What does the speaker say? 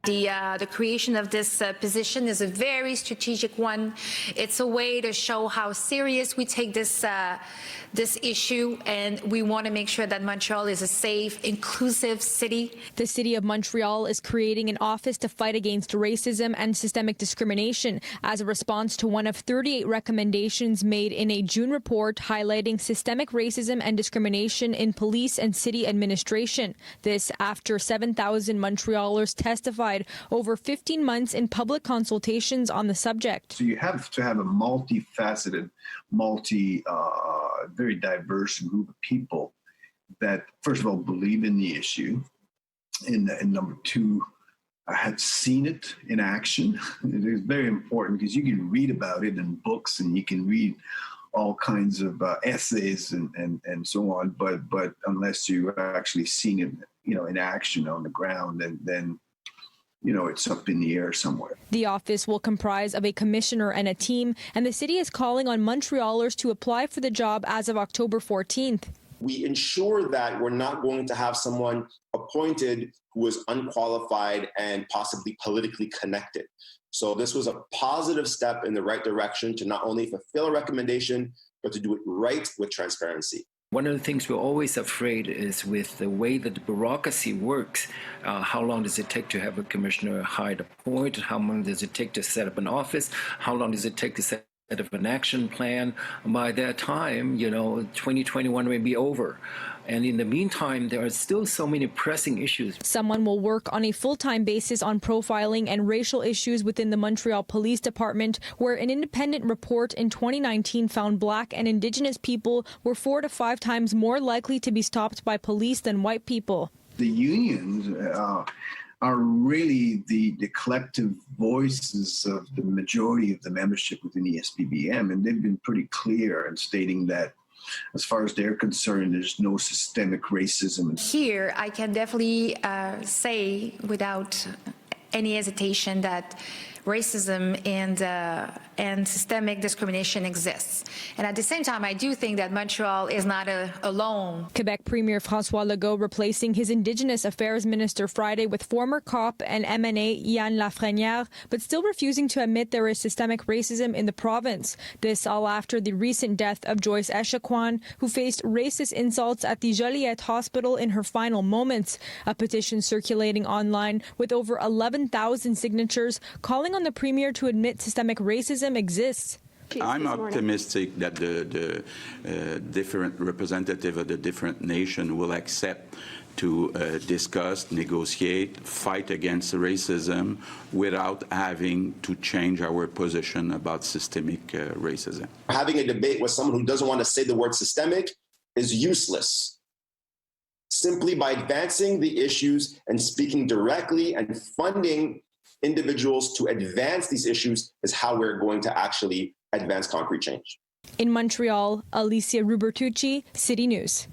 The creation of this position is a very strategic one. It's a way to show how serious we take this issue, and we want to make sure that Montreal is a safe, inclusive city. The City of Montreal is creating an office to fight against racism and systemic discrimination as a response to one of 38 recommendations made in a June report highlighting systemic racism and discrimination in police and city administration. This after 7,000 Montrealers testified over 15 months in public consultations on the subject. So you have to have a multifaceted, very diverse group of people that, first of all, believe in the issue, and number two, had seen it in action. It is very important because you can read about it in books and you can read all kinds of essays and so on, but unless you've actually seen it, in action on the ground, then it's up in the air somewhere. The office will comprise of a commissioner and a team, and the city is calling on Montrealers to apply for the job as of October 14th. We ensure that we're not going to have someone appointed who is unqualified and possibly politically connected. So this was a positive step in the right direction to not only fulfill a recommendation, but to do it right with transparency. One of the things we're always afraid is with the way that the bureaucracy works, how long does it take to have a commissioner hired, appointed? How long does it take to set up an office? How long does it take to set up an action plan? By that time, 2021 may be over. And in the meantime, there are still so many pressing issues. Someone will work on a full-time basis on profiling and racial issues within the Montreal Police Department, where an independent report in 2019 found Black and Indigenous people were 4 to 5 times more likely to be stopped by police than white people. The unions are really the collective voices of the majority of the membership within the SPBM, and they've been pretty clear in stating that as far as they're concerned, there's no systemic racism. Here, I can definitely say without any hesitation that racism and systemic discrimination exists. And at the same time, I do think that Montreal is not alone. Quebec Premier François Legault replacing his Indigenous Affairs Minister Friday with former COP and MNA Yann Lafrenière, but still refusing to admit there is systemic racism in the province. This all after the recent death of Joyce Echaquan, who faced racist insults at the Joliette Hospital in her final moments. A petition circulating online with over 11,000 signatures calling on the Premier to admit systemic racism exists. I'm optimistic that the different representatives of the different nations will accept to discuss, negotiate, fight against racism without having to change our position about systemic racism. Having a debate with someone who doesn't want to say the word systemic is useless. Simply by advancing the issues and speaking directly and funding individuals to advance these issues is how we're going to actually advance concrete change. In Montreal, Alicia Rubertucci, City News.